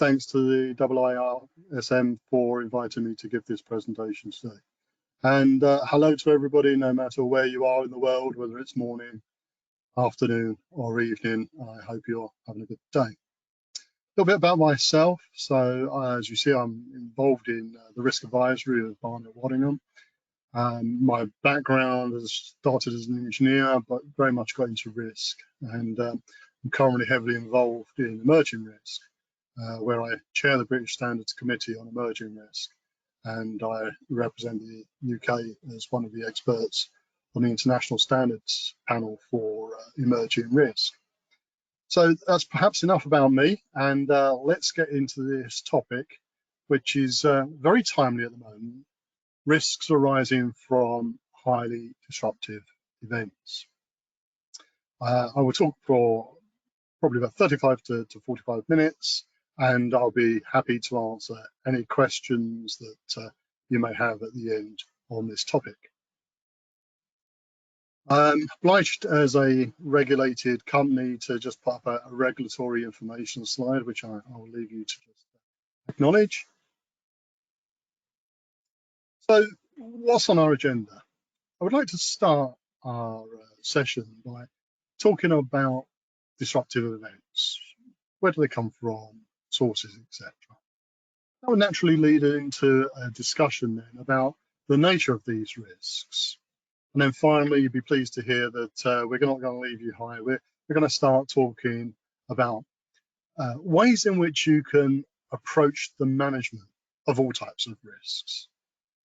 thanks to the IIRSM for inviting me to give this presentation today. And hello to everybody, no matter where you are in the world, whether it's morning, afternoon or evening. I hope you're having a good day. A little bit about myself. So as you see, I'm involved in the risk advisory of Barnet Waddingham. My background has started as an engineer, but very much got into risk. And I'm currently heavily involved in emerging risk, where I chair the British Standards Committee on Emerging Risk. And I represent the UK as one of the experts on the International Standards Panel for Emerging Risk. So that's perhaps enough about me, and let's get into this topic, which is very timely at the moment: risks arising from highly disruptive events. I will talk for probably about 35 to 45 minutes, and I'll be happy to answer any questions that you may have at the end on this topic. I'm obliged as a regulated company to just put up a regulatory information slide, which I will leave you to just acknowledge. So what's on our agenda? I would like to start our session by talking about disruptive events. Where do they come from, sources, etc. That would naturally lead into a discussion then about the nature of these risks. And then finally, you'd be pleased to hear that we're not going to leave you high. We're going to start talking about ways in which you can approach the management of all types of risks.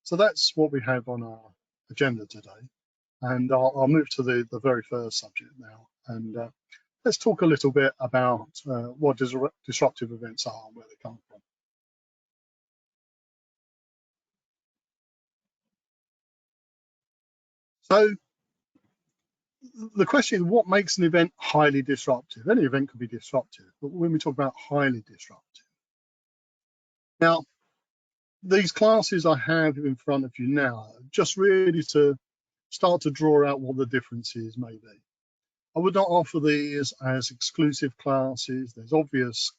So that's what we have on our agenda today. And I'll move to the very first subject now. And let's talk a little bit about what disruptive events are and where they come from. So the question is, what makes an event highly disruptive? Any event could be disruptive, but when we talk about highly disruptive. Now, these classes I have in front of you now, just really to start to draw out what the differences may be. I would not offer these as exclusive classes. There's obvious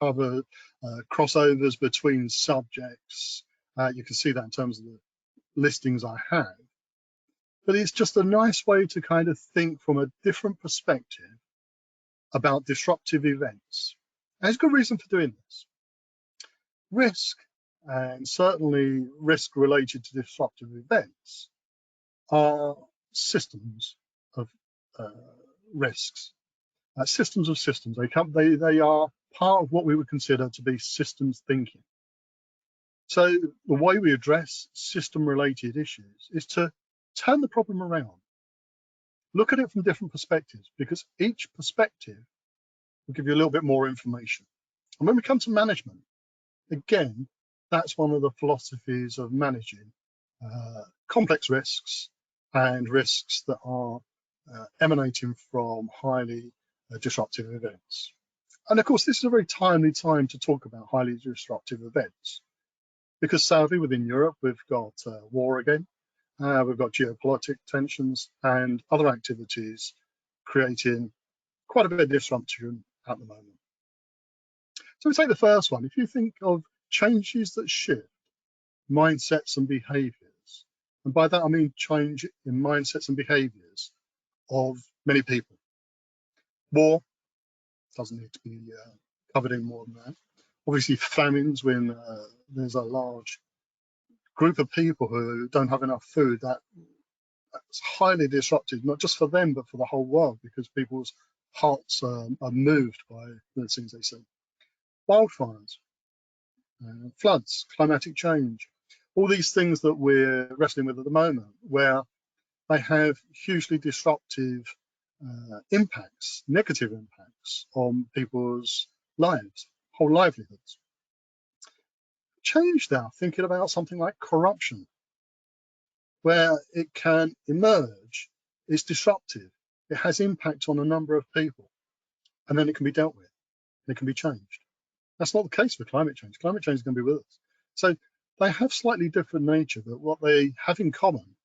crossovers between subjects. You can see that in terms of the listings I have. But it's just a nice way to kind of think from a different perspective about disruptive events. And there's good reason for doing this. Risk, and certainly risk related to disruptive events, are systems of risks. Systems of systems. They are part of what we would consider to be systems thinking. So the way we address system-related issues is to turn the problem around. Look at it from different perspectives, because each perspective will give you a little bit more information. And when we come to management, again, that's one of the philosophies of managing complex risks and risks that are emanating from highly disruptive events. And of course, this is a very timely time to talk about highly disruptive events, because sadly within Europe, we've got war again. We've got geopolitical tensions and other activities creating quite a bit of disruption at the moment. So we take the first one. If you think of changes that shift mindsets and behaviors, and by that I mean change in mindsets and behaviors of many people. War doesn't need to be covered in more than that. Obviously famines, when there's a large group of people who don't have enough food, that's highly disruptive, not just for them, but for the whole world, because people's hearts are moved by the things they see. Wildfires, floods, climatic change, all these things that we're wrestling with at the moment, where they have hugely disruptive impacts, negative impacts on people's lives, whole livelihoods. Change now, thinking about something like corruption, where it can emerge, it's disruptive, it has impact on a number of people, and then it can be dealt with, it can be changed. That's not the case with climate change. Climate change is going to be with us. So they have slightly different nature, but what they have in common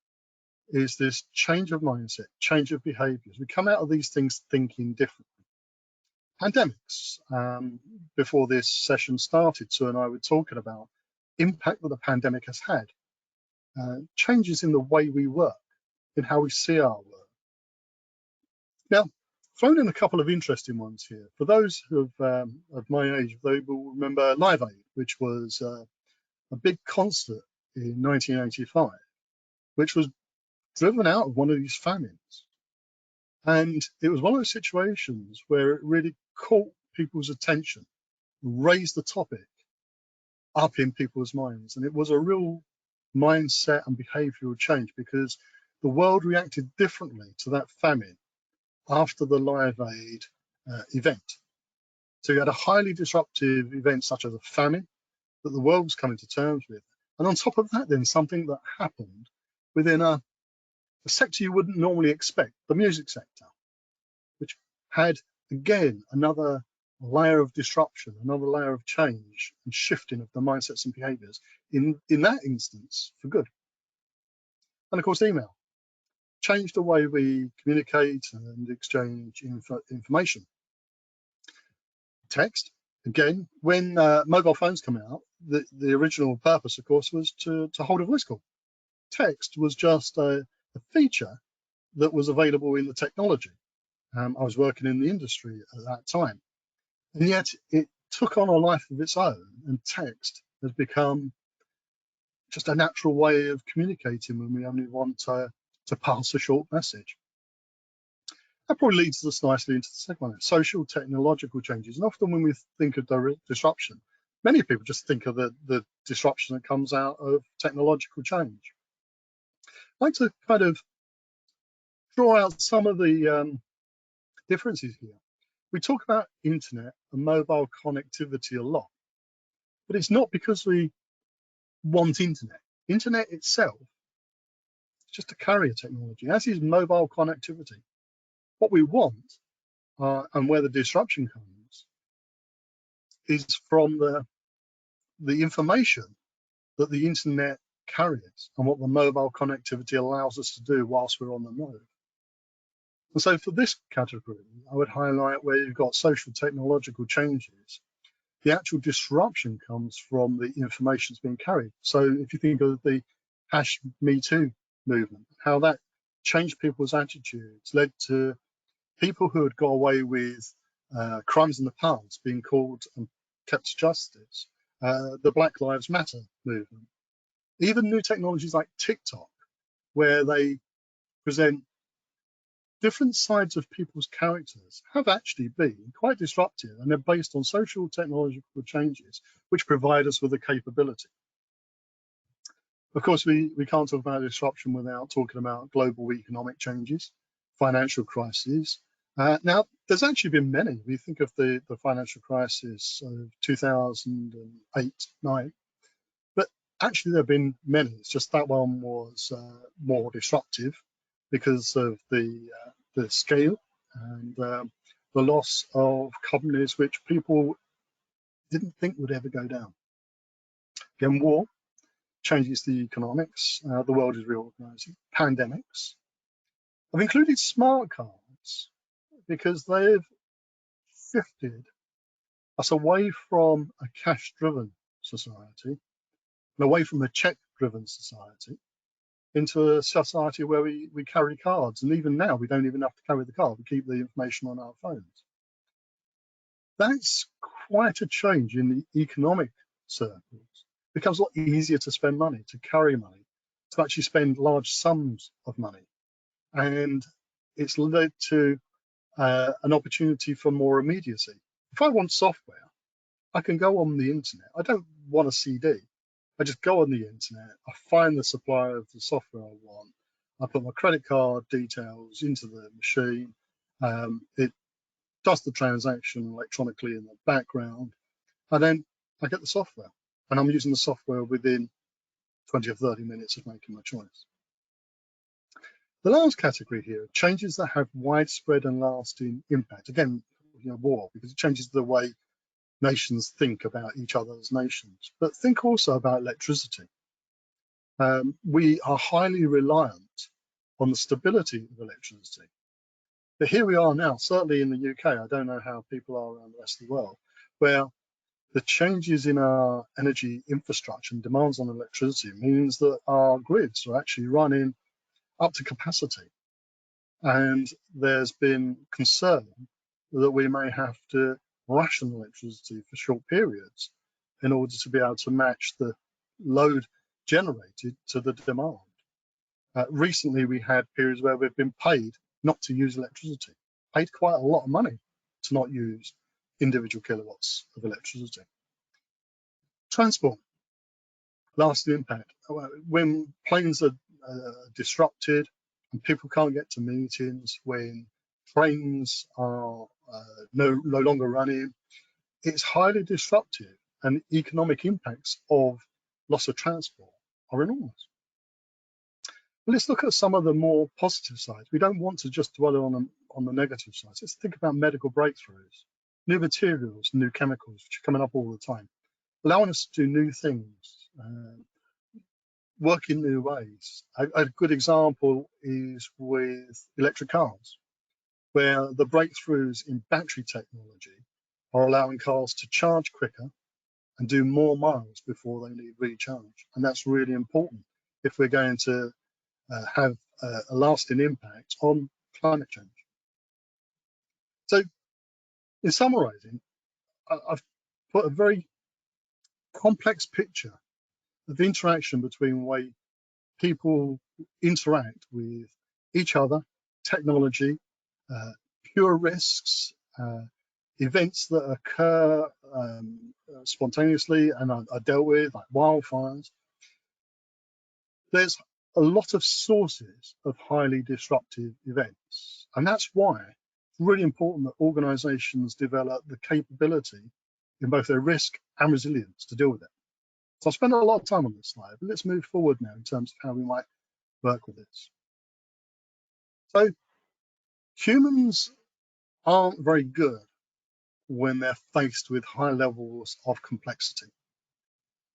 is this change of mindset, change of behaviors. We come out of these things thinking differently. Pandemics. Before this session started, Sue and I were talking about impact that the pandemic has had, changes in the way we work, in how we see our work. Now, thrown in a couple of interesting ones here. For those of my age, they will remember Live Aid, which was a big concert in 1985, which was driven out of one of these famines. And it was one of those situations where it really caught people's attention, raised the topic up in people's minds. And it was a real mindset and behavioral change, because the world reacted differently to that famine after the Live Aid event. So you had a highly disruptive event such as a famine that the world was coming to terms with. And on top of that, then something that happened within a sector you wouldn't normally expect, the music sector, which had, again, another layer of disruption, another layer of change and shifting of the mindsets and behaviors in that instance for good. And of course, email changed the way we communicate and exchange information. Text, again, when mobile phones come out, the original purpose, of course, was to hold a voice call. Text was just a feature that was available in the technology. I was working in the industry at that time, and yet it took on a life of its own, and text has become just a natural way of communicating when we only want to pass a short message. That probably leads us nicely into the second one, social technological changes. And often when we think of disruption, many people just think of the disruption that comes out of technological change. I'd like to kind of draw out some of the differences here. We talk about internet and mobile connectivity a lot, but it's not because we want internet. Internet itself is just a carrier technology, as is mobile connectivity. What we want, and where the disruption comes, is from the information that the internet carries and what the mobile connectivity allows us to do whilst we're on the move. And so for this category, I would highlight where you've got social technological changes. The actual disruption comes from the information that's being carried. So if you think of the #MeToo movement, how that changed people's attitudes, led to people who had got away with crimes in the past being called and kept to justice, the Black Lives Matter movement, even new technologies like TikTok, where they present different sides of people's characters, have actually been quite disruptive, and they're based on social technological changes which provide us with a capability. Of course, we can't talk about disruption without talking about global economic changes, financial crises. Now, there's actually been many. We think of the financial crisis of 2008-9, but actually there have been many. It's just that one was more disruptive because of the scale and the loss of companies which people didn't think would ever go down. Again, war changes the economics. The world is reorganizing. Pandemics. I've included smart cards because they've shifted us away from a cash-driven society and away from a check-driven society into a society where we carry cards. And even now, we don't even have to carry the card. We keep the information on our phones. That's quite a change in the economic circles. It becomes a lot easier to spend money, to carry money, to actually spend large sums of money. And it's led to an opportunity for more immediacy. If I want software, I can go on the internet. I don't want a CD. I just go on the internet, I find the supplier of the software I want, I put my credit card details into the machine, it does the transaction electronically in the background, and then I get the software. And I'm using the software within 20 or 30 minutes of making my choice. The last category here, changes that have widespread and lasting impact. Again, war, because it changes the way nations think about each other's nations, but think also about electricity. We are highly reliant on the stability of electricity. But here we are now, certainly in the UK, I don't know how people are around the rest of the world, where the changes in our energy infrastructure and demands on electricity means that our grids are actually running up to capacity. And there's been concern that we may have to ration electricity for short periods in order to be able to match the load generated to the demand. Recently, we had periods where we've been paid not to use electricity, paid quite a lot of money to not use individual kilowatts of electricity. Transport, lasting impact. When planes are disrupted and people can't get to meetings, when trains are no longer running, it's highly disruptive, and economic impacts of loss of transport are enormous. But let's look at some of the more positive sides. We don't want to just dwell on the negative sides. Let's think about medical breakthroughs, new materials, new chemicals, which are coming up all the time, allowing us to do new things, work in new ways. A good example is with electric cars, where the breakthroughs in battery technology are allowing cars to charge quicker and do more miles before they need recharge. And that's really important if we're going to have a lasting impact on climate change. So in summarizing, I've put a very complex picture of the interaction between the way people interact with each other, technology, pure risks, events that occur spontaneously and are dealt with, like wildfires. There's a lot of sources of highly disruptive events. And that's why it's really important that organizations develop the capability in both their risk and resilience to deal with it. So I'll spend a lot of time on this slide, but let's move forward now in terms of how we might work with this. So humans aren't very good when they're faced with high levels of complexity.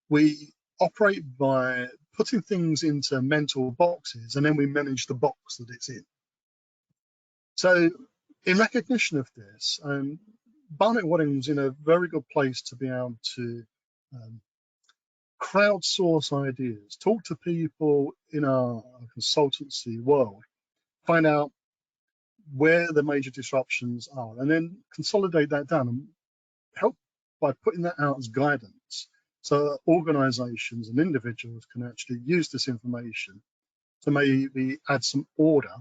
We operate by putting things into mental boxes, and then we manage the box that it's in. So in recognition of this, Barnett Wadding's in a very good place to be able to crowdsource ideas, talk to people in our consultancy world, find out where the major disruptions are, and then consolidate that down and help by putting that out as guidance, so organizations and individuals can actually use this information to maybe add some order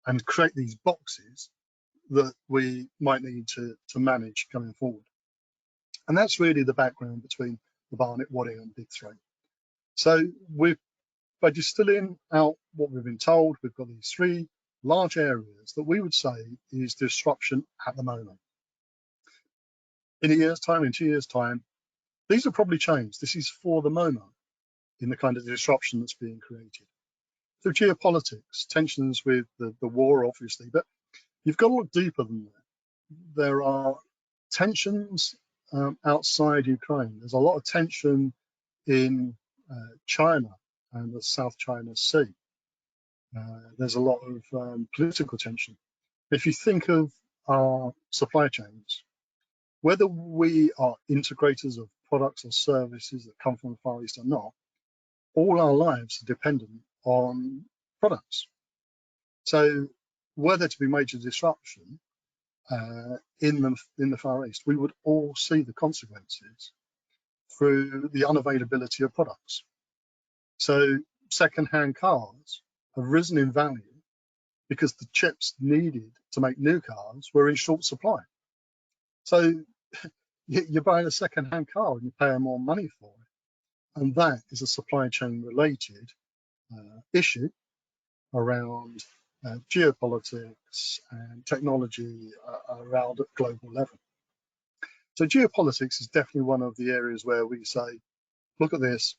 and create these boxes that we might need to manage going forward. And that's really the background between the Barnett, Wadding and Big Three. So by distilling out what we've been told, we've got these three large areas that we would say is disruption at the moment. In a year's time, in 2 years' time, these will probably change. This is for the moment in the kind of disruption that's being created. So geopolitics, tensions with the war, obviously, but you've got to look deeper than that. There are tensions outside Ukraine. There's a lot of tension in China and the South China Sea. There's a lot of political tension. If you think of our supply chains, whether we are integrators of products or services that come from the Far East or not, all our lives are dependent on products. So were there to be major disruption in the Far East, we would all see the consequences through the unavailability of products. So second-hand cars have risen in value because the chips needed to make new cars were in short supply. So you're buying a second-hand car and you're paying more money for it. And that is a supply chain related issue around geopolitics and technology around at global level. So geopolitics is definitely one of the areas where we say, look at this,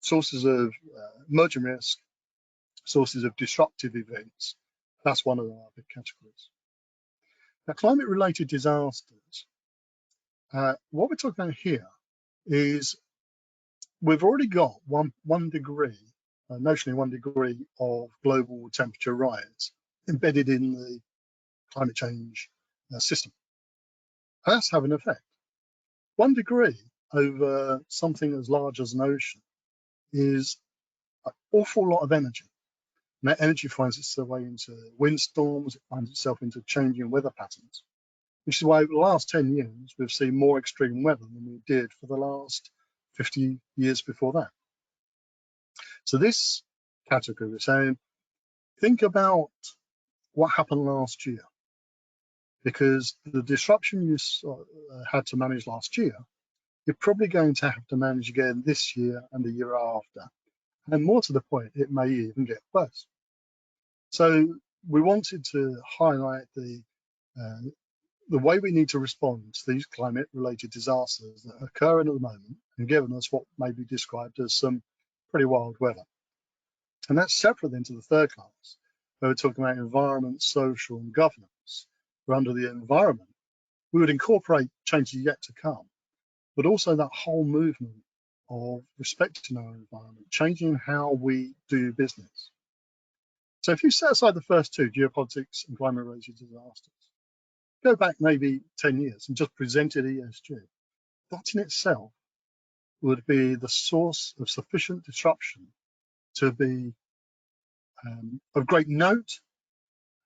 sources of emerging risk, sources of disruptive events. That's one of our big categories. Now, climate-related disasters, what we're talking about here is we've already got one degree, notionally 1 degree of global temperature rise embedded in the climate change system. And that's having an effect. 1 degree over something as large as an ocean is an awful lot of energy. And that energy finds its way into windstorms, it finds itself into changing weather patterns, which is why over the last 10 years, we've seen more extreme weather than we did for the last 50 years before that. So this category is saying, think about what happened last year, because the disruption you had to manage last year, you're probably going to have to manage again this year and the year after. And more to the point, it may even get worse. So we wanted to highlight the way we need to respond to these climate-related disasters that are occurring at the moment and giving us what may be described as some pretty wild weather. And that's separate into the third class, where we're talking about environment, social, and governance. Where under the environment, we would incorporate changes yet to come, but also that whole movement of respecting our environment, changing how we do business. So if you set aside the first two, geopolitics and climate-related disasters, go back maybe 10 years and just presented ESG, that in itself would be the source of sufficient disruption to be of great note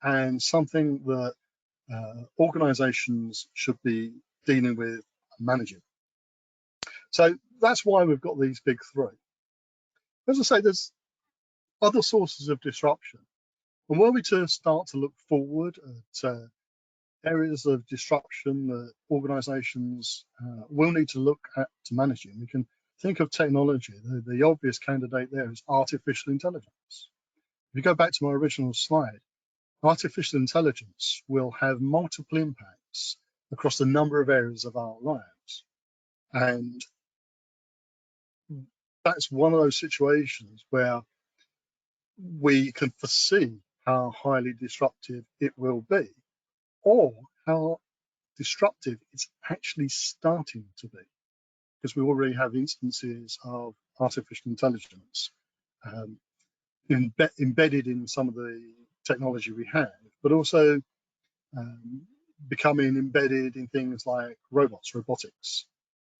and something that organizations should be dealing with and managing. So that's why we've got these big three. As I say, there's other sources of disruption. And were we to start to look forward at areas of disruption that organizations will need to look at to managing, we can think of technology. The obvious candidate there is artificial intelligence. If you go back to my original slide, artificial intelligence will have multiple impacts across a number of areas of our lives. And that's one of those situations where we can foresee how highly disruptive it will be, or how disruptive it's actually starting to be, because we already have instances of artificial intelligence embedded in some of the technology we have, but also becoming embedded in things like robotics.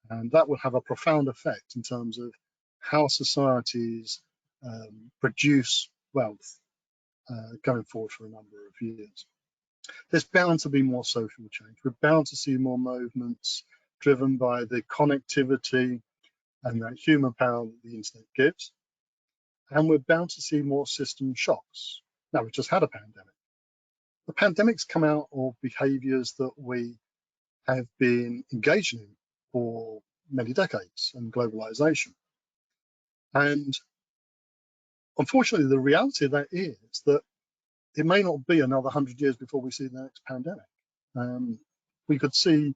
And that will have a profound effect in terms of how societies produce wealth going forward for a number of years. There's bound to be more social change. We're bound to see more movements driven by the connectivity and that human power that the internet gives. And we're bound to see more system shocks. Now, we've just had a pandemic. The pandemic's come out of behaviors that we have been engaging in for many decades, and globalization. And unfortunately, the reality of that is that it may not be another 100 years before we see the next pandemic. We could see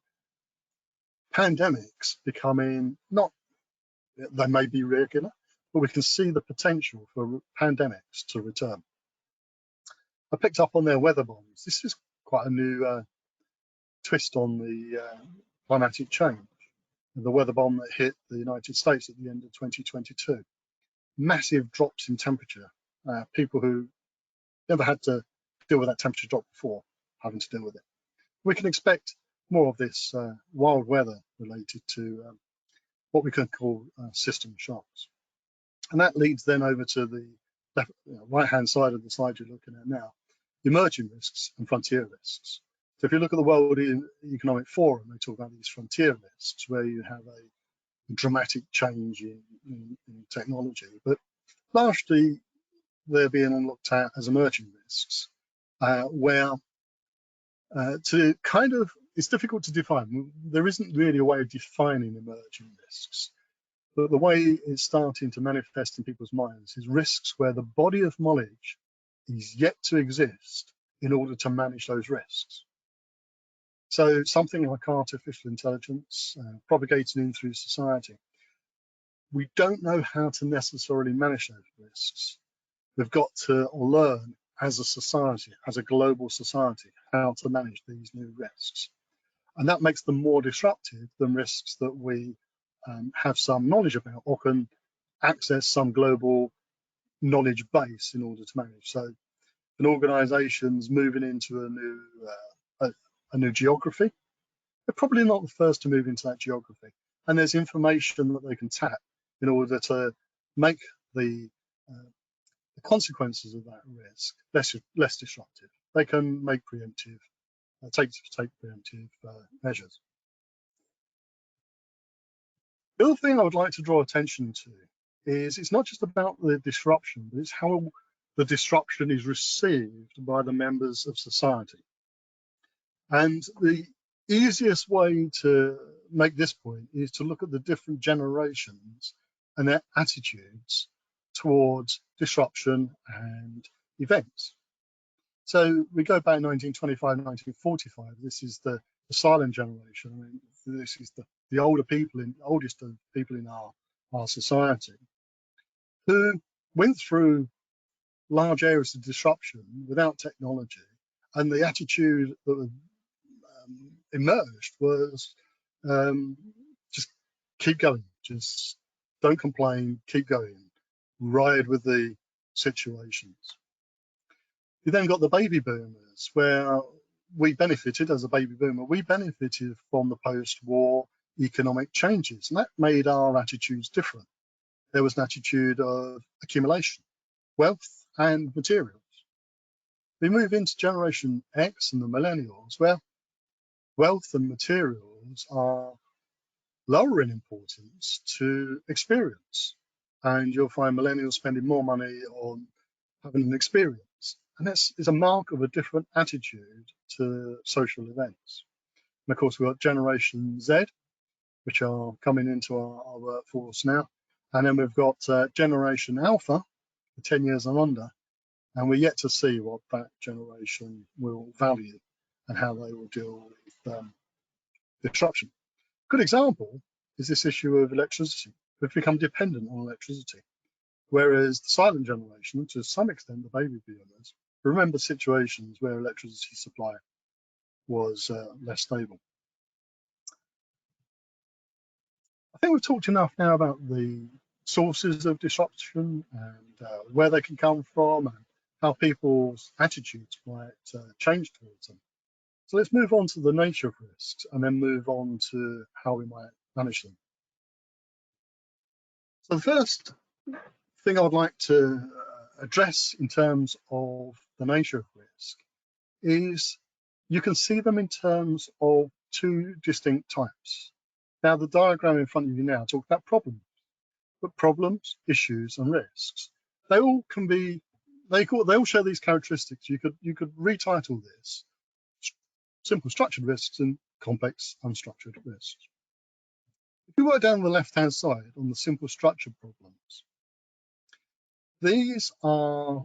pandemics becoming they may be regular, but we can see the potential for pandemics to return. I picked up on their weather bombs. This is quite a new twist on the climatic change. The weather bomb that hit the United States at the end of 2022. Massive drops in temperature. People who never had to deal with that temperature drop before having to deal with it. We can expect more of this wild weather related to what we can call system shocks. And that leads then over to the right-hand side of the slide you're looking at now, emerging risks and frontier risks. So if you look at the World Economic Forum, they talk about these frontier risks where you have a dramatic change in technology, but largely they're being looked at as emerging risks, where it's difficult to define. There isn't really a way of defining emerging risks, but the way it's starting to manifest in people's minds is risks where the body of knowledge is yet to exist in order to manage those risks. So something like artificial intelligence propagating in through society, we don't know how to necessarily manage those risks. We've got to learn as a society, as a global society, how to manage these new risks. And that makes them more disruptive than risks that we have some knowledge about or can access some global knowledge base in order to manage. So an organisation's moving into a new geography, they're probably not the first to move into that geography. And there's information that they can tap in order to make the consequences of that risk less disruptive. They can make preemptive, take preemptive measures. The other thing I would like to draw attention to is it's not just about the disruption, but it's how the disruption is received by the members of society. And the easiest way to make this point is to look at the different generations and their attitudes towards disruption and events. So we go back 1925, 1945. This is the silent generation. I mean, this is the oldest of people in our society who went through large areas of disruption without technology, and the attitude that emerged was just keep going, just don't complain, keep going, ride with the situations. You then got the baby boomers, where we benefited as a baby boomer, we benefited from the post-war economic changes, and that made our attitudes different. There was an attitude of accumulation, wealth and materials. We move into Generation X and the millennials, where wealth and materials are lower in importance to experience. And you'll find millennials spending more money on having an experience. And that's a mark of a different attitude to social events. And of course, we've got Generation Z, which are coming into our workforce now. And then we've got Generation Alpha, 10 years and under. And we're yet to see what that generation will value and how they will deal with disruption. Good example is this issue of electricity. We've become dependent on electricity, whereas the silent generation, to some extent the baby boomers, remember situations where electricity supply was less stable. I think we've talked enough now about the sources of disruption and where they can come from and how people's attitudes might change towards them. So let's move on to the nature of risks and then move on to how we might manage them. So the first thing I would like to address in terms of the nature of risk is you can see them in terms of two distinct types. Now, the diagram in front of you now talks about problems, but problems, issues, and risks, they all share these characteristics. You could retitle this simple structured risks and complex unstructured risks. If you work down the left-hand side on the simple structured problems, these are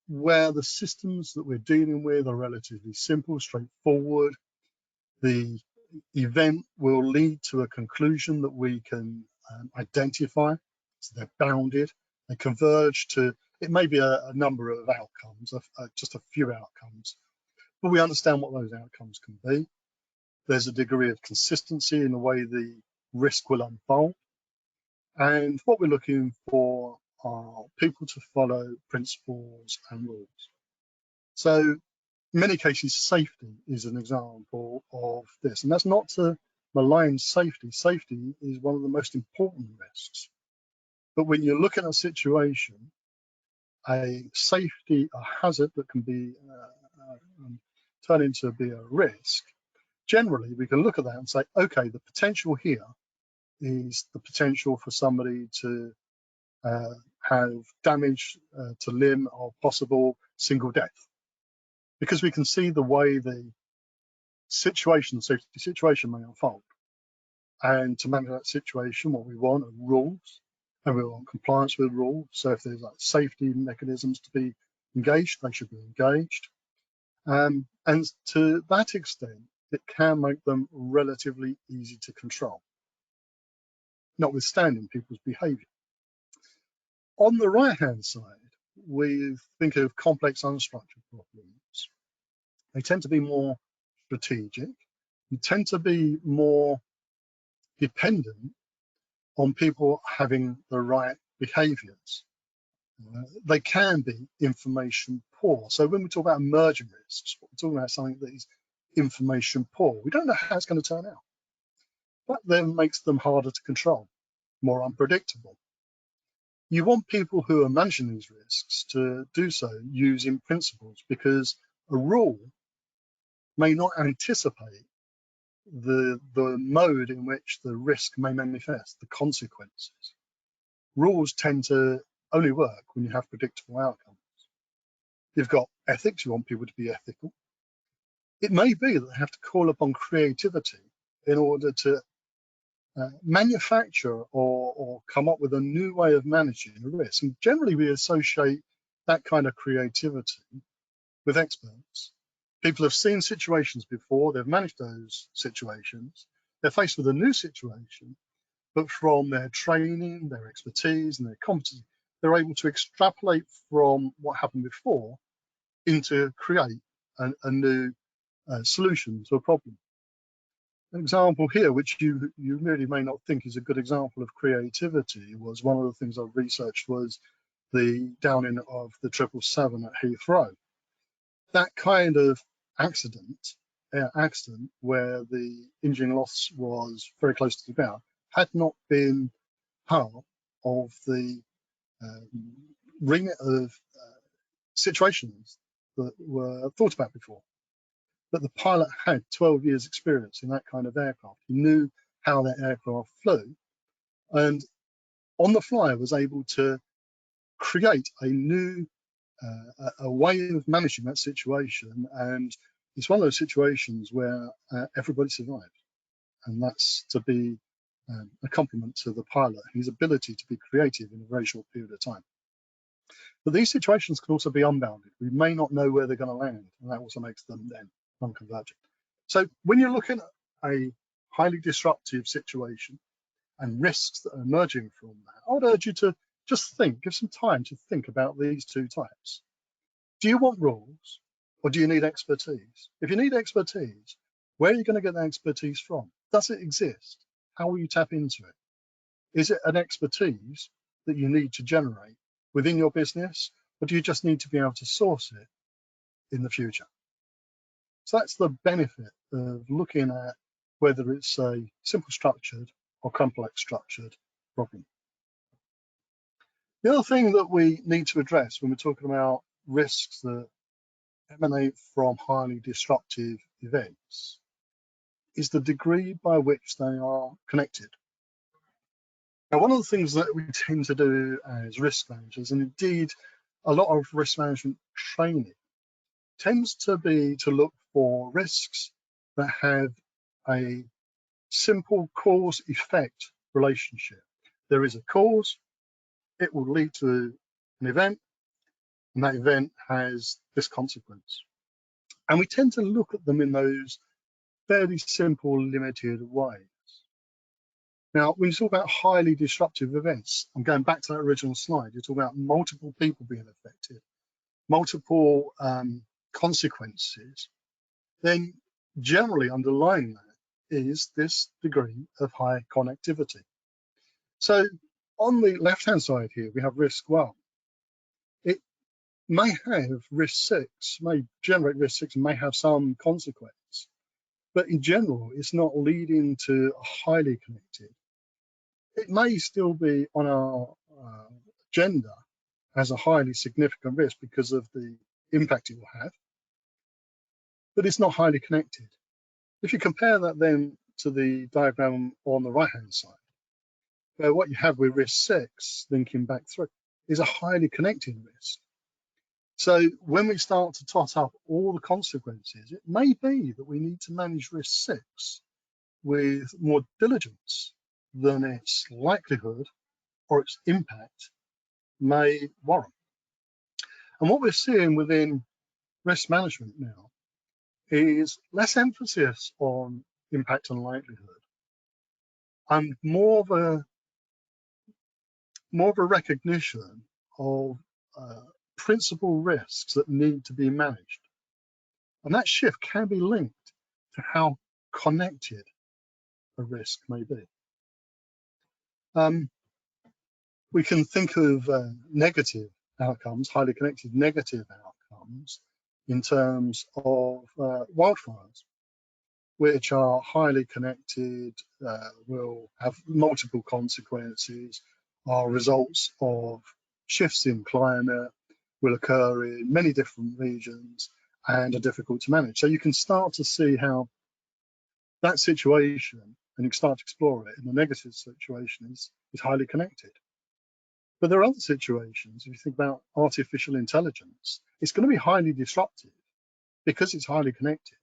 where the systems that we're dealing with are relatively simple, straightforward. The event will lead to a conclusion that we can identify. So they're bounded, they converge to, it may be a number of outcomes, just a few outcomes, but we understand what those outcomes can be. There's a degree of consistency in the way the risk will unfold. And what we're looking for are people to follow principles and rules. So in many cases, safety is an example of this. And that's not to malign safety. Safety is one of the most important risks. But when you look at a situation, a hazard that can be turned into be a risk, generally we can look at that and say, okay, the potential here is the potential for somebody to have damage to limb or possible single death. Because we can see the way the safety situation may unfold. And to manage that situation, what we want are rules, and we want compliance with rules. So if there's like safety mechanisms to be engaged, they should be engaged. And to that extent, it can make them relatively easy to control, notwithstanding people's behavior. On the right-hand side, we think of complex unstructured problems. They tend to be more strategic. You tend to be more dependent on people having the right behaviors. They can be information poor. So when we talk about emerging risks, we're talking about something that is information poor. We don't know how it's going to turn out. That then makes them harder to control, more unpredictable. You want people who are managing these risks to do so using principles, because a rule may not anticipate the mode in which the risk may manifest, the consequences. Rules tend to only work when you have predictable outcomes. You've got ethics, you want people to be ethical. It may be that they have to call upon creativity in order to manufacture or come up with a new way of managing a risk. And generally we associate that kind of creativity with experts. People have seen situations before, they've managed those situations, they're faced with a new situation, but from their training, their expertise, and their competency, they're able to extrapolate from what happened before into create a new solution to a problem. An example here, which you really may not think is a good example of creativity, was one of the things I've researched was the downing of the 777 at Heathrow. That kind of accident where the engine loss was very close to the ground had not been part of the remit of situations that were thought about before. But the pilot had 12 years experience in that kind of aircraft. He knew how that aircraft flew, and on the fly was able to create a new a way of managing that situation. And it's one of those situations where everybody survived, and that's to be a compliment to the pilot, his ability to be creative in a very short period of time. But these situations can also be unbounded. We may not know where they're going to land, and that also makes them then non-convergent. So when you're looking at a highly disruptive situation and risks that are emerging from that, I would urge you to just think, give some time to think about these two types. Do you want rules, or do you need expertise? If you need expertise, where are you going to get that expertise from? Does it exist? How will you tap into it? Is it an expertise that you need to generate within your business, or do you just need to be able to source it in the future? So that's the benefit of looking at whether it's a simple structured or complex structured problem. The other thing that we need to address when we're talking about risks that emanate from highly disruptive events is the degree by which they are connected. Now, one of the things that we tend to do as risk managers, and indeed a lot of risk management training, tends to be to look for risks that have a simple cause-effect relationship. There is a cause, it will lead to an event, and that event has this consequence. And we tend to look at them in those fairly simple, limited ways. Now, when you talk about highly disruptive events, I'm going back to that original slide, you talk about multiple people being affected, multiple consequences, then generally underlying that is this degree of high connectivity. So on the left-hand side here, we have risk 1. It may have risk 6, may generate risk 6, and may have some consequence, but in general, it's not leading to highly connected. It may still be on our agenda as a highly significant risk because of the impact it will have, but it's not highly connected. If you compare that then to the diagram on the right-hand side, where what you have with risk 6, linking back through, is a highly connected risk. So when we start to tot up all the consequences, it may be that we need to manage risk 6 with more diligence than its likelihood or its impact may warrant. And what we're seeing within risk management now is less emphasis on impact and likelihood, and more of a recognition of principal risks that need to be managed. And that shift can be linked to how connected a risk may be. We can think of negative outcomes, highly connected negative outcomes in terms of wildfires, which are highly connected, will have multiple consequences, are results of shifts in climate, will occur in many different regions and are difficult to manage. So you can start to see how that situation, and you can start to explore it, in the negative situation is highly connected. But there are other situations, if you think about artificial intelligence, it's going to be highly disruptive because it's highly connected.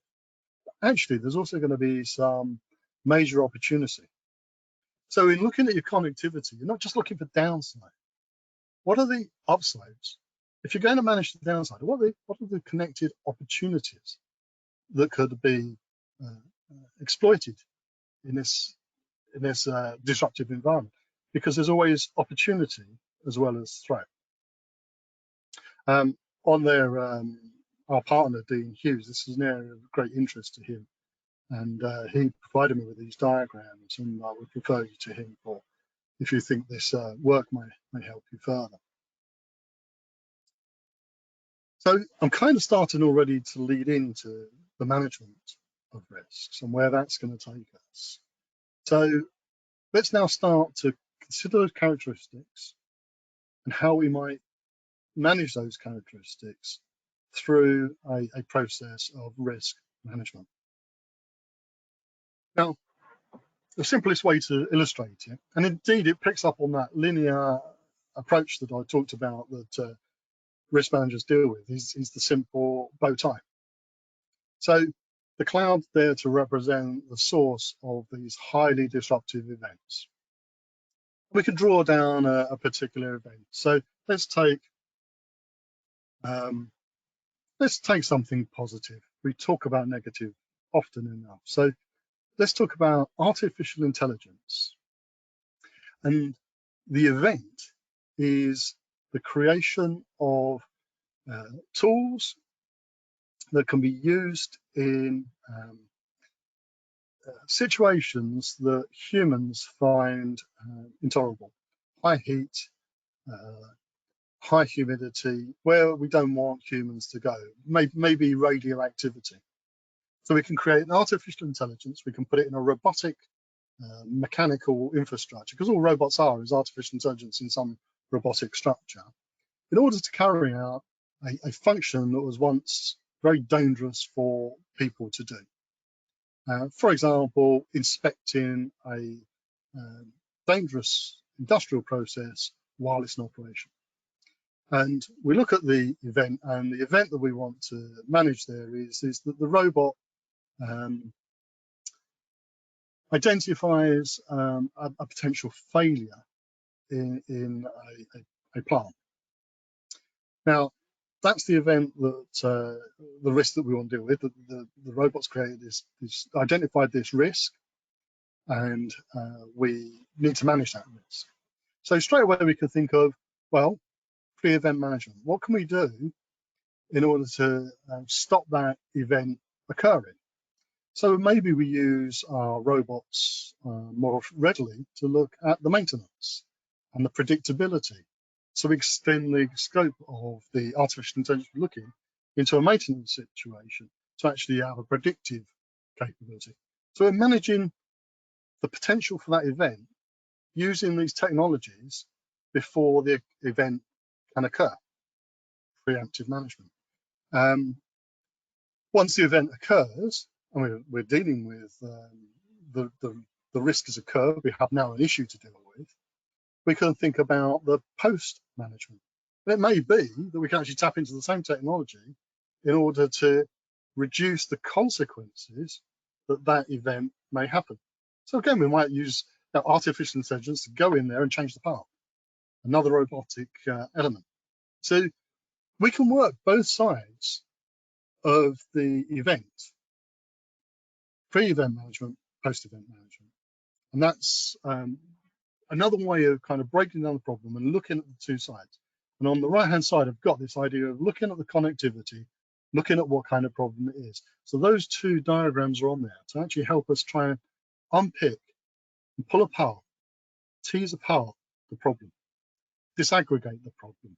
Actually, there's also going to be some major opportunity. So in looking at your connectivity, you're not just looking for downside. What are the upsides? If you're going to manage the downside, what are the connected opportunities that could be exploited in this disruptive environment? Because there's always opportunity as well as threat. On there, our partner, Dean Hughes, this is an area of great interest to him. And he provided me with these diagrams, and I would refer you to him for if you think this work may help you further. So I'm kind of starting already to lead into the management of risks and where that's going to take us. So let's now start to consider those characteristics and how we might manage those characteristics through a process of risk management. Now, the simplest way to illustrate it, and indeed it picks up on that linear approach that I talked about that risk managers deal with, is the simple bow tie. So the cloud there to represent the source of these highly disruptive events. We can draw down a particular event. So let's take something positive. We talk about negative often enough. So let's talk about artificial intelligence. And the event is the creation of tools that can be used in situations that humans find intolerable. High heat, high humidity, where we don't want humans to go, maybe radioactivity. So we can create an artificial intelligence, we can put it in a robotic mechanical infrastructure, because all robots are is artificial intelligence in some robotic structure, in order to carry out a function that was once very dangerous for people to do. For example, inspecting a dangerous industrial process while it's in operation. And we look at the event, and the event that we want to manage there is that the robot identifies a potential failure in a plant. Now, that's the event that the risk that we want to deal with. The robot's created this identified this risk, and we need to manage that risk. So straight away we can think of, well, pre-event management. What can we do in order to stop that event occurring? So maybe we use our robots more readily to look at the maintenance and the predictability. So we extend the scope of the artificial intelligence we're looking into a maintenance situation to actually have a predictive capability. So we're managing the potential for that event using these technologies before the event can occur, preemptive management. Once the event occurs, and we're dealing with the risk has occurred, we have now an issue to deal with, we can think about the post-management. It may be that we can actually tap into the same technology in order to reduce the consequences that event may happen. So again, we might use artificial intelligence to go in there and change the part, another robotic element. So we can work both sides of the event, pre-event management, post-event management. And that's another way of kind of breaking down the problem and looking at the two sides. And on the right-hand side, I've got this idea of looking at the connectivity, looking at what kind of problem it is. So those two diagrams are on there to actually help us try and unpick and pull apart, tease apart the problem, disaggregate the problem,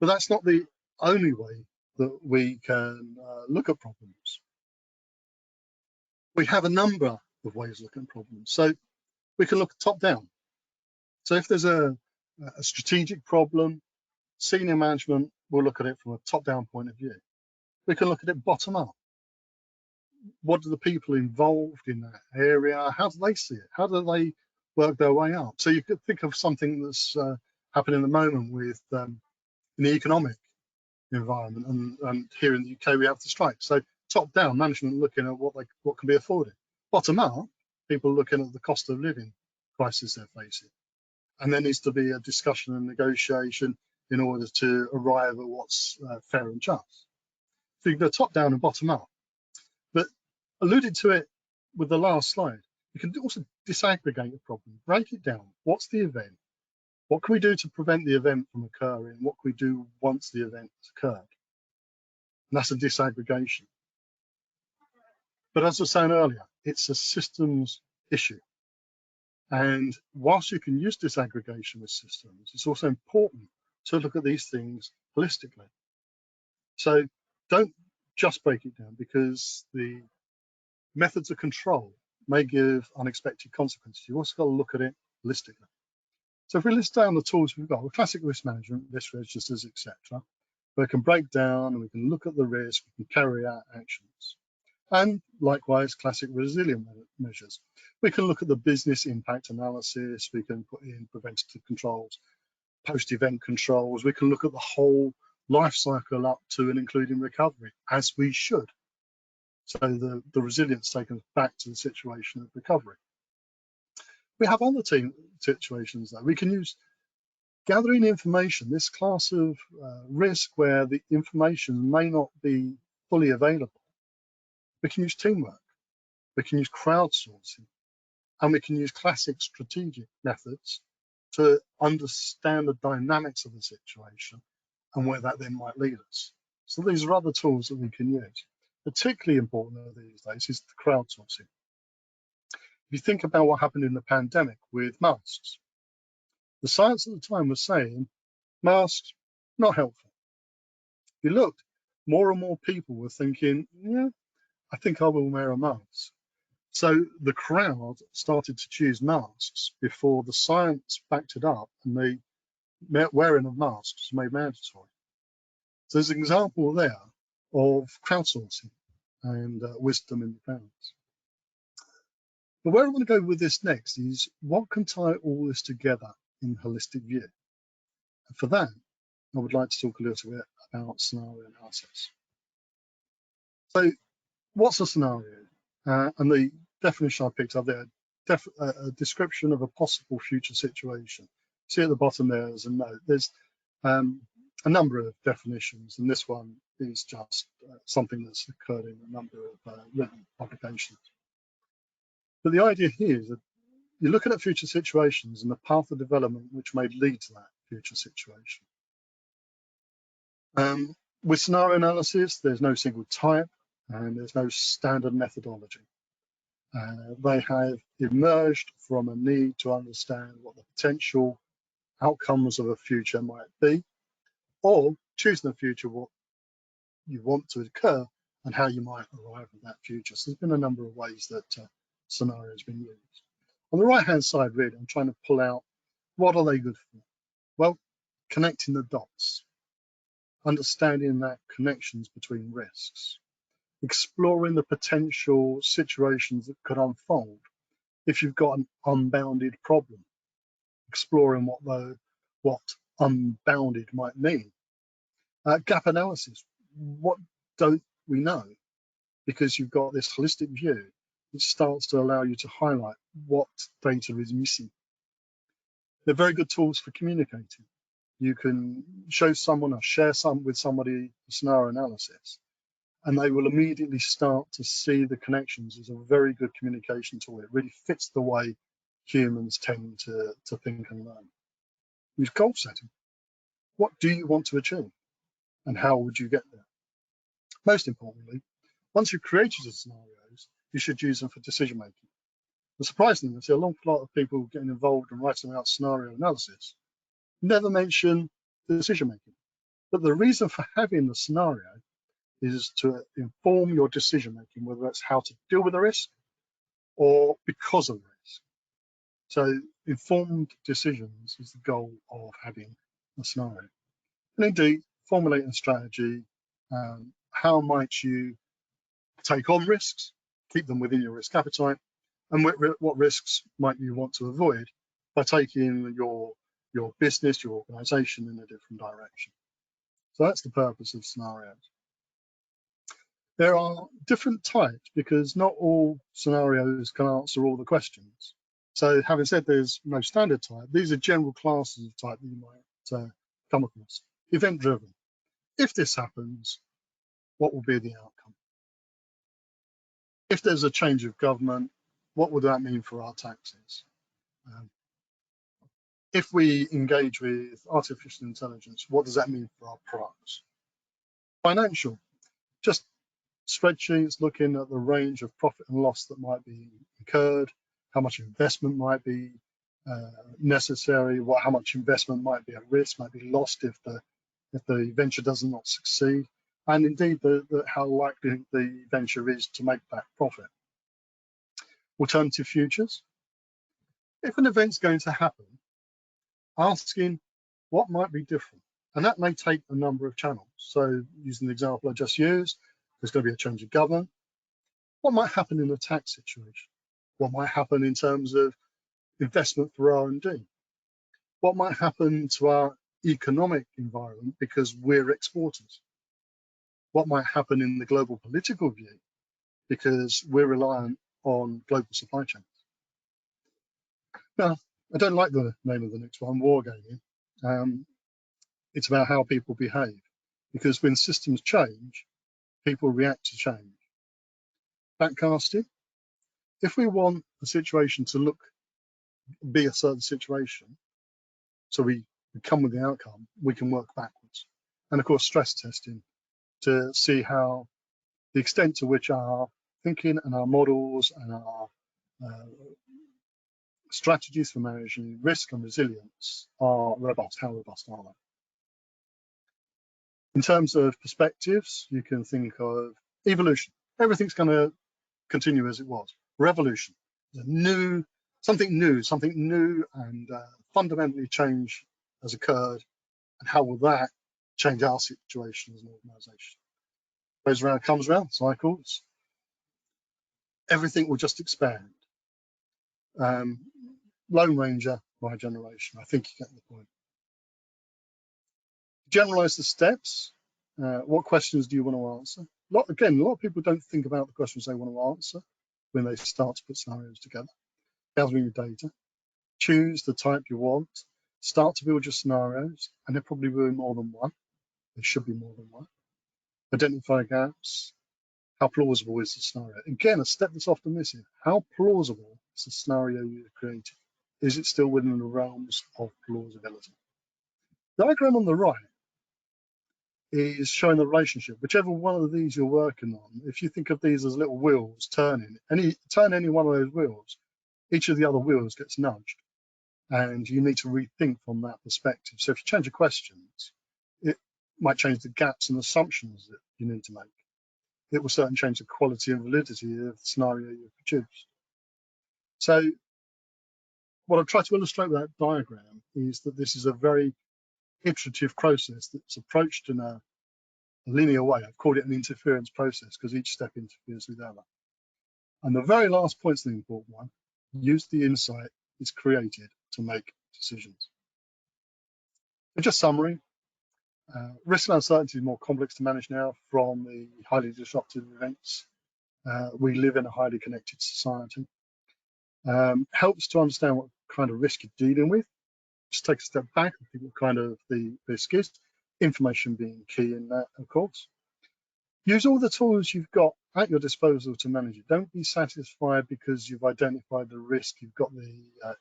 But that's not the only way that we can look at problems. We have a number of ways of looking at problems. So we can look top down. So if there's a strategic problem, senior management will look at it from a top down point of view. We can look at it bottom up. What do the people involved in that area, how do they see it? How do they work their way up? So you could think of something that's happening at the moment with in the economic environment, and here in the UK we have the strike. So top down, management looking at what can be afforded. Bottom up, people looking at the cost of living crisis they're facing. And there needs to be a discussion and negotiation in order to arrive at what's fair and just. So you can go top down and bottom up. But alluded to it with the last slide, you can also disaggregate a problem, break it down. What's the event? What can we do to prevent the event from occurring? What can we do once the event has occurred? And that's a disaggregation. But as I was saying earlier, it's a systems issue. And whilst you can use disaggregation with systems, it's also important to look at these things holistically. So don't just break it down, because the methods of control may give unexpected consequences. You've also got to look at it holistically. So if we list down the tools we've got, classic risk management, risk registers, etc., we can break down and we can look at the risk, we can carry out actions. And likewise, classic resilient measures. We can look at the business impact analysis, we can put in preventative controls, post-event controls, we can look at the whole life cycle up to and including recovery, as we should. So the resilience taken us back to the situation of recovery. We have other situations though. We can use gathering information, this class of risk where the information may not be fully available. We can use teamwork, we can use crowdsourcing, and we can use classic strategic methods to understand the dynamics of the situation and where that then might lead us. So these are other tools that we can use. Particularly important these days is the crowdsourcing. If you think about what happened in the pandemic with masks, the science at the time was saying masks not helpful. If you looked, more and more people were thinking, yeah, I think I will wear a mask. So the crowd started to choose masks before the science backed it up, and the wearing of masks was made mandatory. So there's an example there of crowdsourcing and wisdom in the crowds. But where I want to go with this next is what can tie all this together in holistic view. And for that, I would like to talk a little bit about scenario analysis. So what's a scenario? And the definition I picked up there, a description of a possible future situation. See at the bottom there as a note. There's a number of definitions, and this one is just something that's occurred in a number of written publications. But the idea here is that you're looking at future situations and the path of development which may lead to that future situation. With scenario analysis, there's no single type and there's no standard methodology. They have emerged from a need to understand what the potential outcomes of a future might be, or choosing the future what you want to occur and how you might arrive at that future. So there's been a number of ways that scenario has been used. On the right-hand side, really, I'm trying to pull out what are they good for? Well, connecting the dots, understanding that connections between risks, exploring the potential situations that could unfold if you've got an unbounded problem, exploring what unbounded might mean. Gap analysis, what don't we know? Because you've got this holistic view, it starts to allow you to highlight what data is missing. They're very good tools for communicating. You can show someone or share with somebody scenario analysis, and they will immediately start to see the connections as a very good communication tool. It really fits the way humans tend to think and learn. Use goal setting. What do you want to achieve? And how would you get there? Most importantly, once you've created the scenarios, you should use them for decision making. And surprisingly, I see a long lot of people getting involved in writing out scenario analysis never mention decision making. But the reason for having the scenario is to inform your decision making, whether that's how to deal with the risk or because of the risk. So informed decisions is the goal of having a scenario. And indeed, formulating a strategy, how might you take on risks, keep them within your risk appetite, and what risks might you want to avoid by taking your business, your organization in a different direction. So that's the purpose of scenarios. There are different types because not all scenarios can answer all the questions. So having said there's no standard type, these are general classes of type that you might come across. Event driven. If this happens, what will be the outcome? If there's a change of government, what would that mean for our taxes? If we engage with artificial intelligence, what does that mean for our products? Financial, just spreadsheets looking at the range of profit and loss that might be incurred, how much investment might be necessary, how much investment might be at risk, might be lost if the venture does not succeed, and indeed how likely the venture is to make that profit. Alternative futures. If an event's going to happen, asking what might be different, and that may take a number of channels. So using the example I just used, there's going to be a change of government. What might happen in a tax situation? What might happen in terms of investment for R&D? What might happen to our economic environment because we're exporters? What might happen in the global political view because we're reliant on global supply chains? Now, I don't like the name of the next one, wargaming. It's about how people behave, because when systems change, people react to change. Backcasting. If we want a situation to be a certain situation, so we come with the outcome, we can work backwards. And of course, stress testing to see how the extent to which our thinking and our models and our strategies for managing risk and resilience are robust. How robust are they? In terms of perspectives, you can think of evolution. Everything's going to continue as it was. Revolution, something new and fundamentally change has occurred, and how will that change our situation as an organization? Goes around, comes around, cycles. Everything will just expand. Lone Ranger, my generation. I think you get the point. Generalize the steps. What questions do you want to answer? Again, a lot of people don't think about the questions they want to answer when they start to put scenarios together. Gathering your data. Choose the type you want. Start to build your scenarios, and there probably will be more than one. There should be more than one. Identify gaps. How plausible is the scenario? Again, a step that's often missing. How plausible is the scenario you've created? Is it still within the realms of plausibility? The diagram on the right is showing the relationship. Whichever one of these you're working on, if you think of these as little wheels turning, turn any one of those wheels, each of the other wheels gets nudged. And you need to rethink from that perspective. So if you change your questions, it might change the gaps and assumptions that you need to make. It will certainly change the quality and validity of the scenario you produce. So what I've tried to illustrate with that diagram is that this is a very iterative process that's approached in a linear way. I've called it an interference process because each step interferes with the other. And the very last point's the important one. Use the insight it's created to make decisions. So just summary. Risk and uncertainty is more complex to manage now from the highly disruptive events. We live in a highly connected society. Helps to understand what kind of risk you're dealing with. Just take a step back and think what kind of the risk is. Information being key in that, of course. Use all the tools you've got at your disposal to manage it. Don't be satisfied because you've identified the risk, you've got the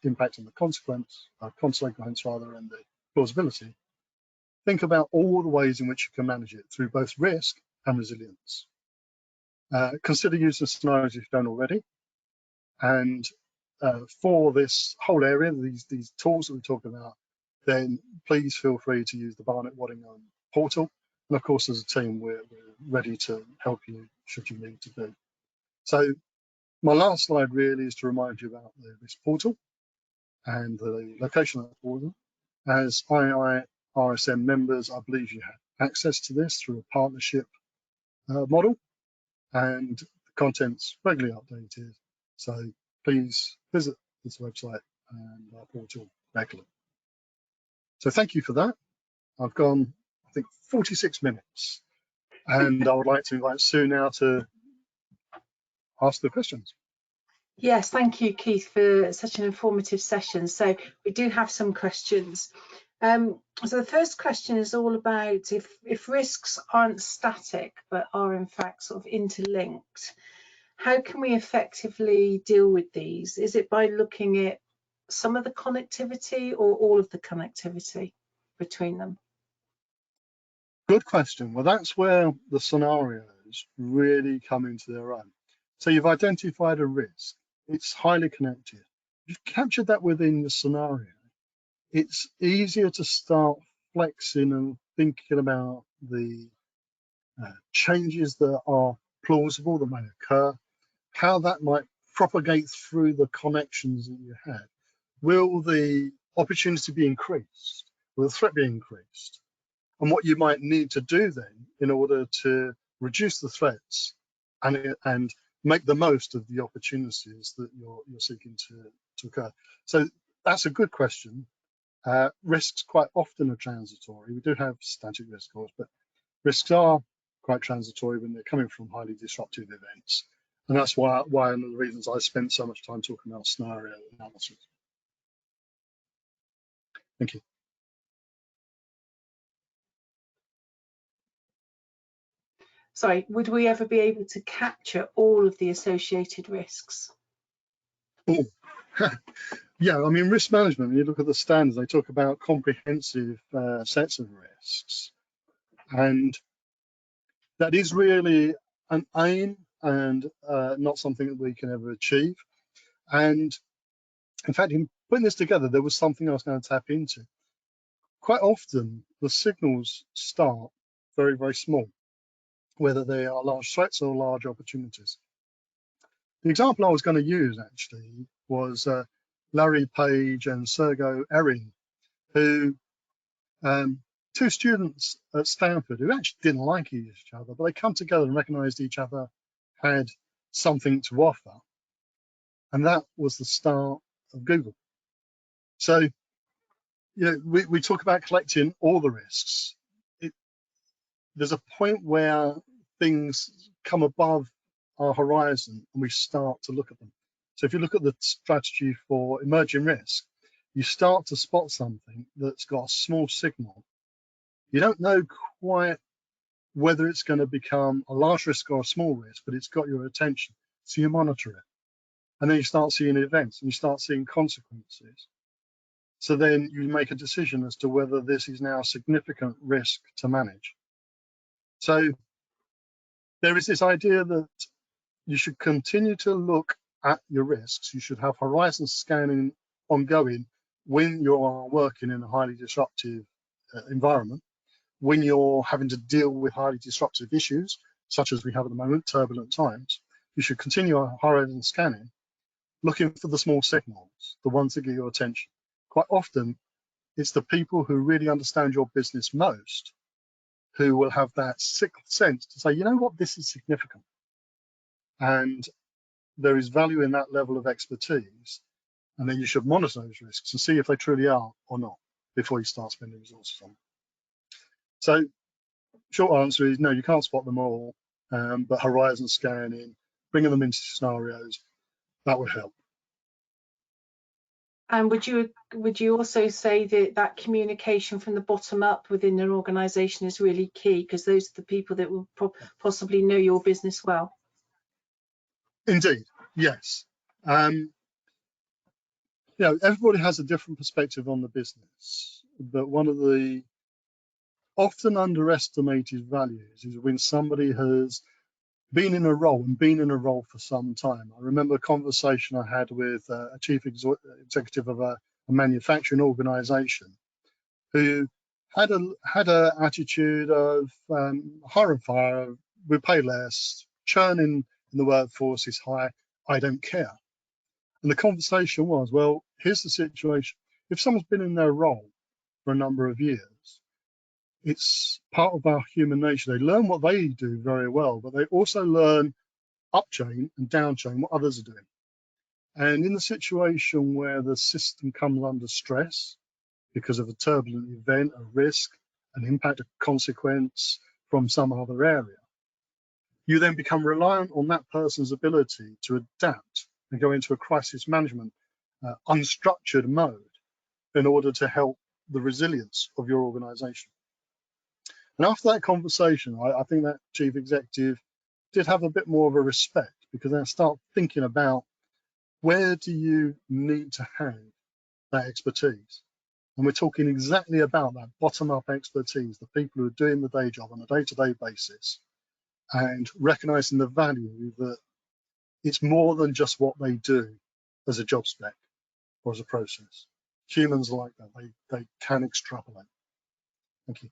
impact and the consequence and the plausibility. Think about all the ways in which you can manage it through both risk and resilience. Consider using scenarios if you don't already. And for this whole area, these tools that we talk about, then please feel free to use the Barnett, Waddingham portal. And of course, as a team, we're ready to help you should you need to be. So my last slide really is to remind you about this portal and the location of the portal. As IIRSM members, I believe you have access to this through a partnership model, and the content's regularly updated. So please visit this website and our portal regularly. So thank you for that. I've gone, I think, 46 minutes, and I would like to invite Sue now to ask the questions. Yes, thank you, Keith, for such an informative session. So we do have some questions. So the first question is all about if risks aren't static but are in fact sort of interlinked, how can we effectively deal with these? Is it by looking at some of the connectivity or all of the connectivity between them? Good question. Well, that's where the scenarios really come into their own. So you've identified a risk. It's highly connected. You've captured that within the scenario. It's easier to start flexing and thinking about the changes that are plausible that may occur, how that might propagate through the connections that you had. Will the opportunity be increased? Will the threat be increased? And what you might need to do then in order to reduce the threats and make the most of the opportunities that you're seeking to occur. So that's a good question. Risks quite often are transitory. We do have static risks, of course, but risks are quite transitory when they're coming from highly disruptive events. And that's why one of the reasons I spent so much time talking about scenario analysis. Thank you. Sorry, would we ever be able to capture all of the associated risks? Oh, yeah, I mean, risk management, when you look at the standards, they talk about comprehensive sets of risks. And that is really an aim and not something that we can ever achieve. And in fact, in putting this together, there was something I was going to tap into. Quite often, the signals start very, very small, whether they are large threats or large opportunities. The example I was going to use actually was Larry Page and Sergey Erin, who two students at Stanford who actually didn't like each other, but they come together and recognized each other had something to offer. And that was the start of Google. So, you know, we talk about collecting all the risks. There's a point where things come above our horizon and we start to look at them. So if you look at the strategy for emerging risk, you start to spot something that's got a small signal. You don't know quite whether it's going to become a large risk or a small risk, but it's got your attention. So you monitor it. And then you start seeing events and you start seeing consequences. So then you make a decision as to whether this is now a significant risk to manage. So there is this idea that you should continue to look at your risks. You should have horizon scanning ongoing when you are working in a highly disruptive environment, when you're having to deal with highly disruptive issues, such as we have at the moment, turbulent times. You should continue horizon scanning, looking for the small signals, the ones that get your attention. Quite often, it's the people who really understand your business most who will have that sixth sense to say, you know what, this is significant. And there is value in that level of expertise. And then you should monitor those risks and see if they truly are or not before you start spending resources on them. So short answer is no, you can't spot them all, but horizon scanning, bringing them into scenarios, that would help. And would you also say that communication from the bottom up within an organisation is really key, because those are the people that will possibly know your business well? Indeed, yes. You know, everybody has a different perspective on the business, but one of the often underestimated values is when somebody has been in a role for some time. I remember a conversation I had with a chief executive of a manufacturing organization who had a attitude of hire and fire, we pay less, churn in the workforce is high, I don't care. And the conversation was, well, here's the situation. If someone's been in their role for a number of years, it's part of our human nature. They learn what they do very well, but they also learn upchain and downchain what others are doing. And in the situation where the system comes under stress because of a turbulent event, a risk, an impact, a consequence from some other area, you then become reliant on that person's ability to adapt and go into a crisis management, unstructured mode in order to help the resilience of your organization. And after that conversation, I think that chief executive did have a bit more of a respect, because then start thinking about, where do you need to have that expertise? And we're talking exactly about that bottom-up expertise, the people who are doing the day job on a day-to-day basis, and recognizing the value that it's more than just what they do as a job spec or as a process. Humans are like that, they can extrapolate. Thank you.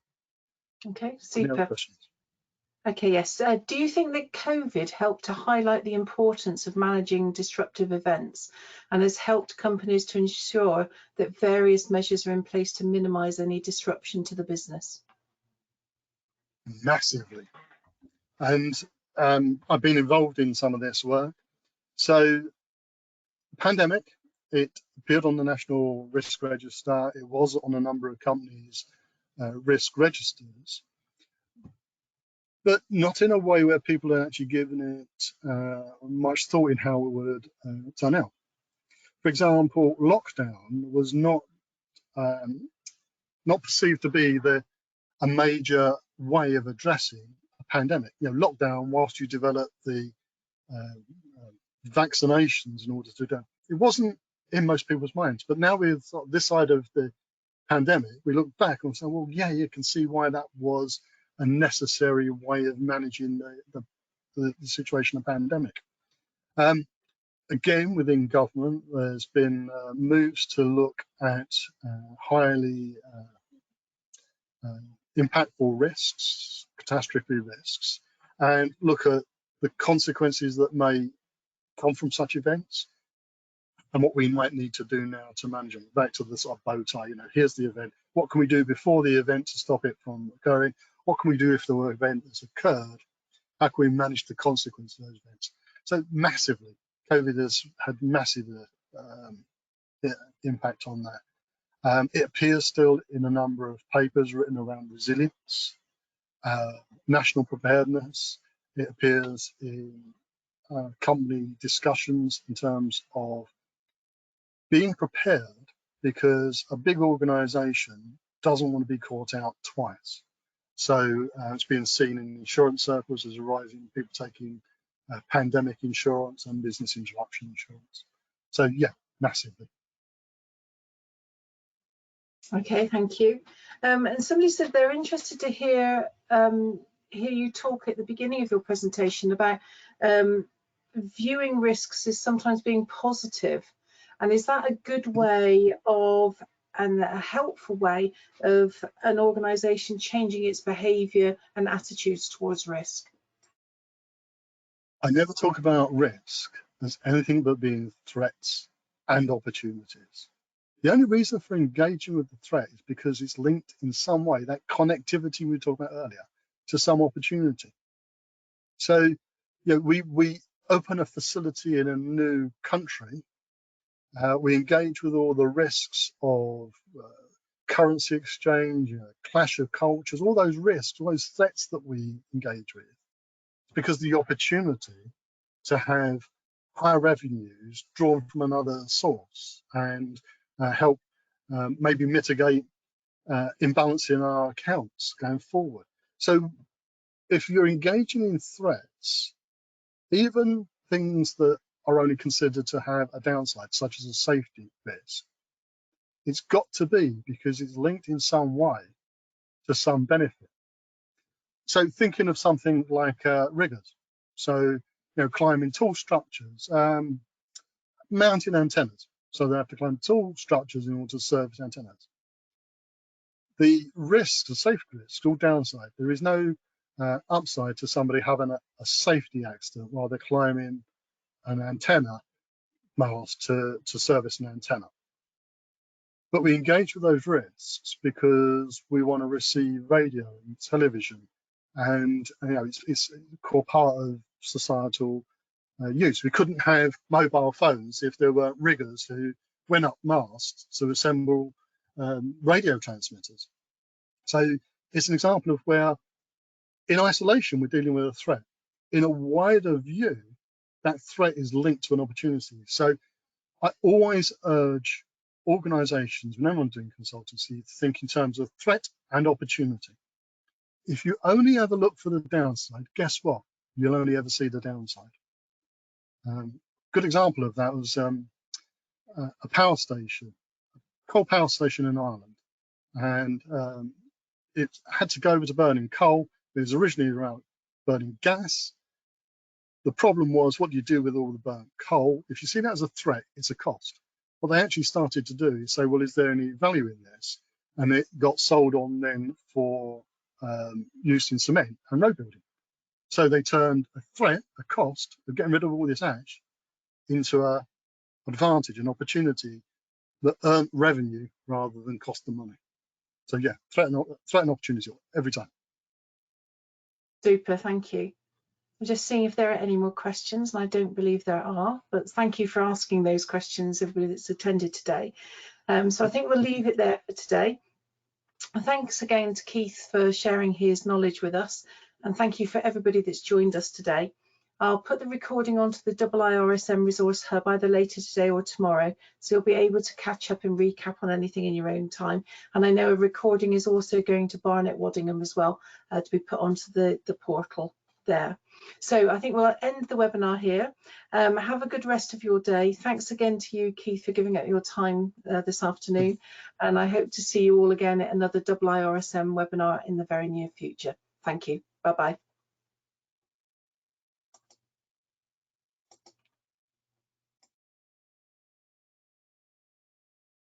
Okay, Any other super. questions? Okay, yes. Do you think that COVID helped to highlight the importance of managing disruptive events and has helped companies to ensure that various measures are in place to minimize any disruption to the business? Massively. And I've been involved in some of this work. So, pandemic, it appeared on the National Risk Register. It was on a number of companies' risk registers, but not in a way where people are actually given it much thought in how it would turn out. For example, lockdown was not perceived to be a major way of addressing a pandemic. You know, lockdown, whilst you develop the vaccinations in order to do it, it wasn't in most people's minds. But now with this side of the pandemic, we look back and say, well, yeah, you can see why that was a necessary way of managing the situation of pandemic. Again, within government, there's been moves to look at highly impactful risks, catastrophe risks, and look at the consequences that may come from such events and what we might need to do now to manage them. Back to the sort of bow tie, you know, here's the event. What can we do before the event to stop it from occurring? What can we do if the event has occurred? How can we manage the consequences of those events? So massively, COVID has had massive impact on that. It appears still in a number of papers written around resilience, national preparedness. It appears in company discussions in terms of being prepared, because a big organization doesn't want to be caught out twice. So it's been seen in insurance circles as a rising, people taking pandemic insurance and business interruption insurance. So yeah, massively. Okay, thank you. And somebody said they're interested to hear you talk at the beginning of your presentation about viewing risks as sometimes being positive. And is that a good way of, and a helpful way of, an organisation changing its behaviour and attitudes towards risk? I never talk about risk as anything but being threats and opportunities. The only reason for engaging with the threat is because it's linked in some way, that connectivity we talked about earlier, to some opportunity. So, you know, we open a facility in a new country, we engage with all the risks of currency exchange, clash of cultures, all those risks, all those threats that we engage with, because the opportunity to have higher revenues drawn from another source and help maybe mitigate imbalance in our accounts going forward. So if you're engaging in threats, even things that are only considered to have a downside, such as a safety risk, it's got to be because it's linked in some way to some benefit. So thinking of something like riggers, so you know, climbing tall structures, mounting antennas, so they have to climb tall structures in order to service antennas. The risks, the safety risks, all downside. There is no upside to somebody having a safety accident while they're climbing an antenna mast to service an antenna. But we engage with those risks because we want to receive radio and television, and it's a core part of societal use. We couldn't have mobile phones if there were riggers who went up mast to assemble radio transmitters. So it's an example of where, in isolation, we're dealing with a threat. In a wider view, that threat is linked to an opportunity. So I always urge organizations, whenever I'm doing consultancy, to think in terms of threat and opportunity. If you only ever look for the downside, guess what? You'll only ever see the downside. Good example of that was a power station, coal power station in Ireland. And it had to go over to burning coal. It was originally around burning gas. The problem was, what do you do with all the burnt coal? If you see that as a threat, it's a cost. What they actually started to do is say, well, is there any value in this? And it got sold on then for use in cement and road building. So they turned a threat, a cost of getting rid of all this ash, into an advantage, an opportunity that earned revenue rather than cost them money. So yeah, threat and opportunity every time. Super, thank you. I'm just seeing if there are any more questions, and I don't believe there are, but thank you for asking those questions, everybody that's attended today. So I think we'll leave it there for today. Thanks again to Keith for sharing his knowledge with us, and thank you for everybody that's joined us today. I'll put the recording onto the IIRSM Resource Hub either later today or tomorrow, so you'll be able to catch up and recap on anything in your own time. And I know a recording is also going to Barnet Waddingham as well, to be put onto the portal there. So I think we'll end the webinar here. Have a good rest of your day. Thanks again to you, Keith, for giving up your time this afternoon. And I hope to see you all again at another IIRSM webinar in the very near future. Thank you. Bye-bye.